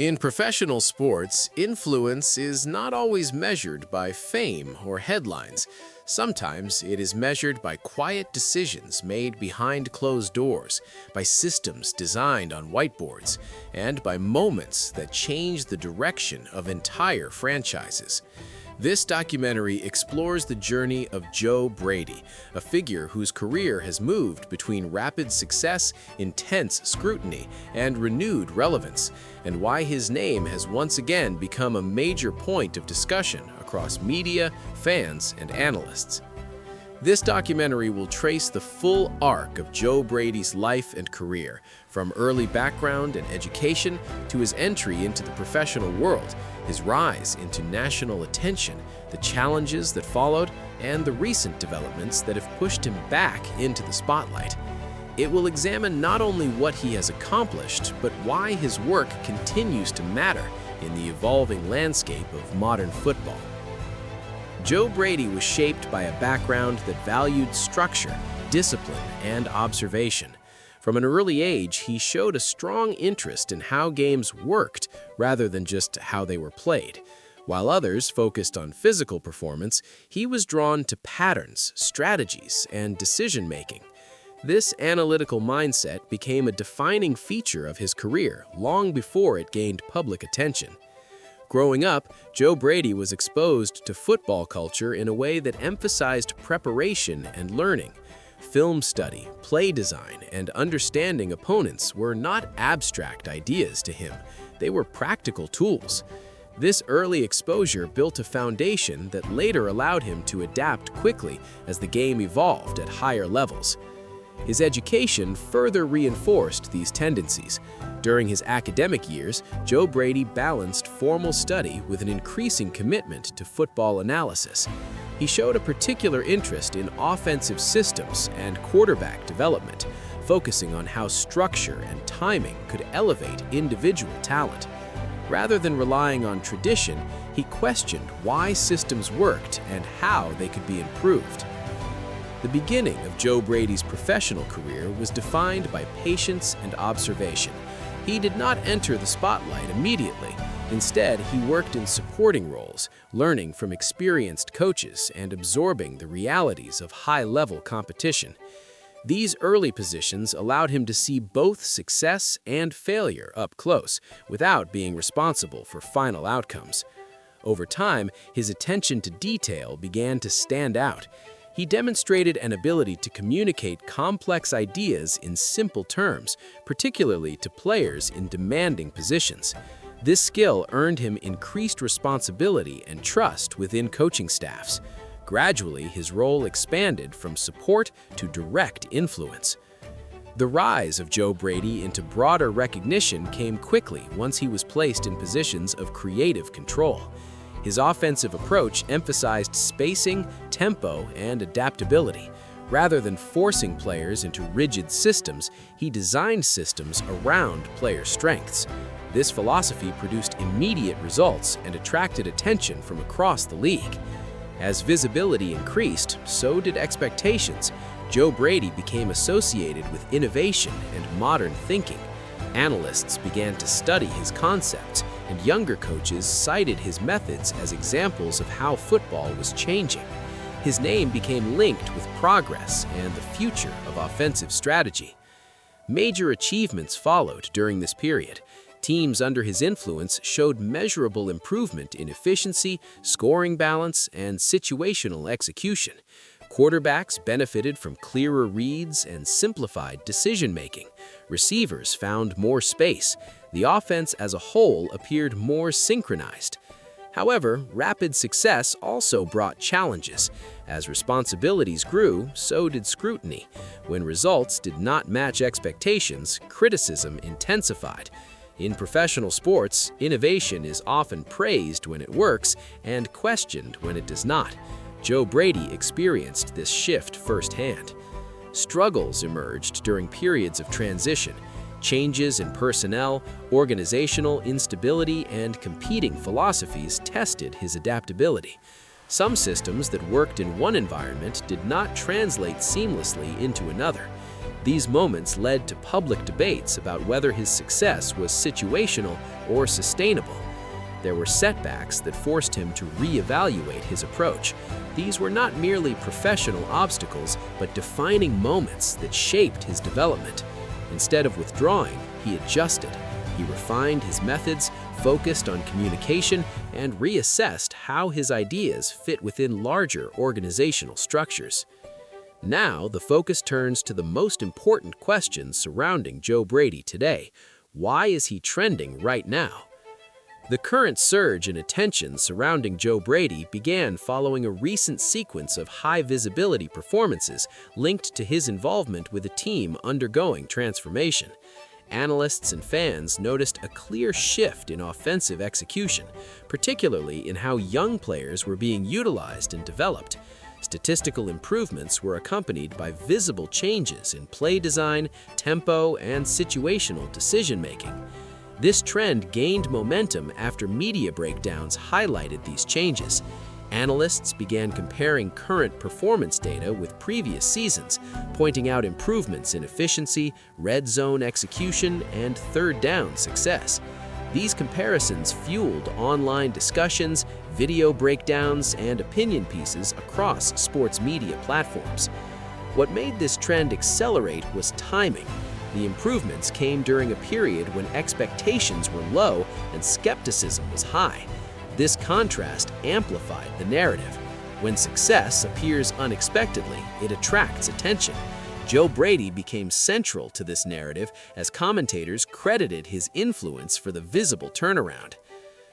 In professional sports, influence is not always measured by fame or headlines. Sometimes it is measured by quiet decisions made behind closed doors, by systems designed on whiteboards, and by moments that change the direction of entire franchises. This documentary explores the journey of Joe Brady, a figure whose career has moved between rapid success, intense scrutiny, and renewed relevance, and why his name has once again become a major point of discussion across media, fans, and analysts. This documentary will trace the full arc of Joe Brady's life and career, from early background and education to his entry into the professional world, his rise into national attention, the challenges that followed, and the recent developments that have pushed him back into the spotlight. It will examine not only what he has accomplished, but why his work continues to matter in the evolving landscape of modern football. Joe Brady was shaped by a background that valued structure, discipline, and observation. From an early age, he showed a strong interest in how games worked rather than just how they were played. While others focused on physical performance, he was drawn to patterns, strategies, and decision-making. This analytical mindset became a defining feature of his career long before it gained public attention. Growing up, Joe Brady was exposed to football culture in a way that emphasized preparation and learning. Film study, play design, and understanding opponents were not abstract ideas to him. They were practical tools. This early exposure built a foundation that later allowed him to adapt quickly as the game evolved at higher levels. His education further reinforced these tendencies. During his academic years, Joe Brady balanced formal study with an increasing commitment to football analysis. He showed a particular interest in offensive systems and quarterback development, focusing on how structure and timing could elevate individual talent. Rather than relying on tradition, he questioned why systems worked and how they could be improved. The beginning of Joe Brady's professional career was defined by patience and observation. He did not enter the spotlight immediately. Instead, he worked in supporting roles, learning from experienced coaches and absorbing the realities of high-level competition. These early positions allowed him to see both success and failure up close, without being responsible for final outcomes. Over time, his attention to detail began to stand out. He demonstrated an ability to communicate complex ideas in simple terms, particularly to players in demanding positions. This skill earned him increased responsibility and trust within coaching staffs. Gradually, his role expanded from support to direct influence. The rise of Joe Brady into broader recognition came quickly once he was placed in positions of creative control. His offensive approach emphasized spacing, tempo, and adaptability. Rather than forcing players into rigid systems, he designed systems around player strengths. This philosophy produced immediate results and attracted attention from across the league. As visibility increased, so did expectations. Joe Brady became associated with innovation and modern thinking. Analysts began to study his concepts, and younger coaches cited his methods as examples of how football was changing. His name became linked with progress and the future of offensive strategy. Major achievements followed during this period. Teams under his influence showed measurable improvement in efficiency, scoring balance, and situational execution. Quarterbacks benefited from clearer reads and simplified decision-making. Receivers found more space. The offense as a whole appeared more synchronized. However, rapid success also brought challenges. As responsibilities grew, so did scrutiny. When results did not match expectations, criticism intensified. In professional sports, innovation is often praised when it works and questioned when it does not. Joe Brady experienced this shift firsthand. Struggles emerged during periods of transition. Changes in personnel, organizational instability, and competing philosophies tested his adaptability. Some systems that worked in one environment did not translate seamlessly into another. These moments led to public debates about whether his success was situational or sustainable. There were setbacks that forced him to reevaluate his approach. These were not merely professional obstacles, but defining moments that shaped his development. Instead of withdrawing, he adjusted. He refined his methods, focused on communication, and reassessed how his ideas fit within larger organizational structures. Now, the focus turns to the most important questions surrounding Joe Brady today. Why is he trending right now? The current surge in attention surrounding Joe Brady began following a recent sequence of high-visibility performances linked to his involvement with a team undergoing transformation. Analysts and fans noticed a clear shift in offensive execution, particularly in how young players were being utilized and developed. Statistical improvements were accompanied by visible changes in play design, tempo, and situational decision-making. This trend gained momentum after media breakdowns highlighted these changes. Analysts began comparing current performance data with previous seasons, pointing out improvements in efficiency, red zone execution, and third down success. These comparisons fueled online discussions, video breakdowns, and opinion pieces across sports media platforms. What made this trend accelerate was timing. The improvements came during a period when expectations were low and skepticism was high. This contrast amplified the narrative. When success appears unexpectedly, it attracts attention. Joe Brady became central to this narrative as commentators credited his influence for the visible turnaround.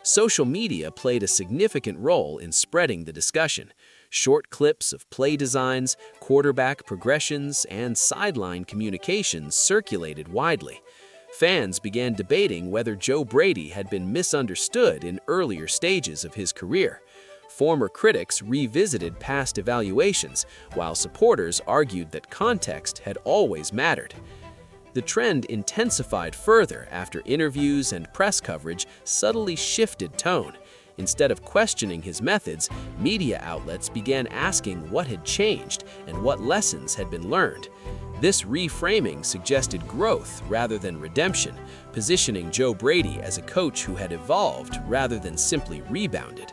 Social media played a significant role in spreading the discussion. Short clips of play designs, quarterback progressions, and sideline communications circulated widely. Fans began debating whether Joe Brady had been misunderstood in earlier stages of his career. Former critics revisited past evaluations, while supporters argued that context had always mattered. The trend intensified further after interviews and press coverage subtly shifted tone. Instead of questioning his methods, media outlets began asking what had changed and what lessons had been learned. This reframing suggested growth rather than redemption, positioning Joe Brady as a coach who had evolved rather than simply rebounded.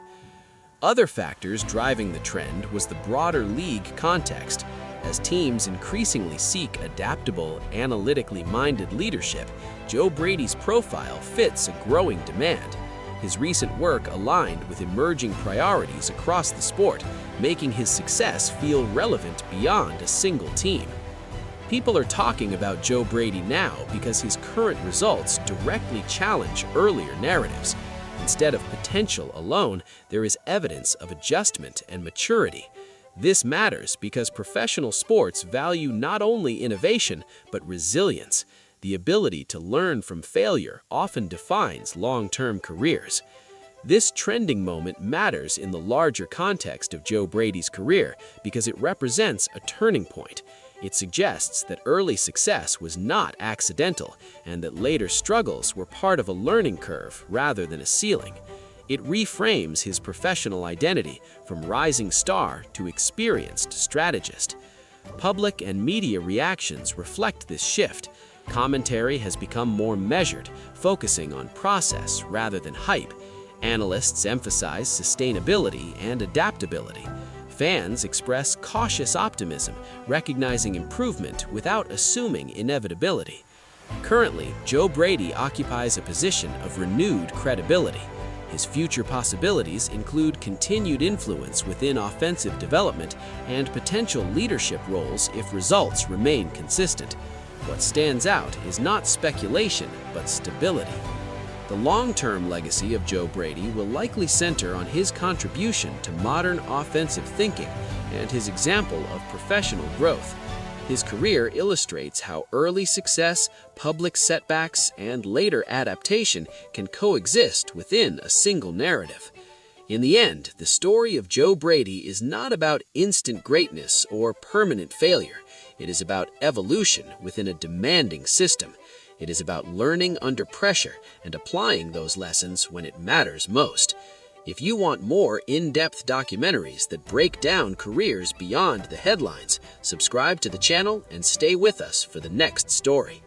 Other factors driving the trend was the broader league context. As teams increasingly seek adaptable, analytically minded leadership, Joe Brady's profile fits a growing demand. His recent work aligned with emerging priorities across the sport, making his success feel relevant beyond a single team. People are talking about Joe Brady now because his current results directly challenge earlier narratives. Instead of potential alone, there is evidence of adjustment and maturity. This matters because professional sports value not only innovation, but resilience. The ability to learn from failure often defines long-term careers. This trending moment matters in the larger context of Joe Brady's career because it represents a turning point. It suggests that early success was not accidental and that later struggles were part of a learning curve rather than a ceiling. It reframes his professional identity from rising star to experienced strategist. Public and media reactions reflect this shift. Commentary has become more measured, focusing on process rather than hype. Analysts emphasize sustainability and adaptability. Fans express cautious optimism, recognizing improvement without assuming inevitability. Currently, Joe Brady occupies a position of renewed credibility. His future possibilities include continued influence within offensive development and potential leadership roles if results remain consistent. What stands out is not speculation, but stability. The long-term legacy of Joe Brady will likely center on his contribution to modern offensive thinking and his example of professional growth. His career illustrates how early success, public setbacks, and later adaptation can coexist within a single narrative. In the end, the story of Joe Brady is not about instant greatness or permanent failure. It is about evolution within a demanding system. It is about learning under pressure and applying those lessons when it matters most. If you want more in-depth documentaries that break down careers beyond the headlines, subscribe to the channel and stay with us for the next story.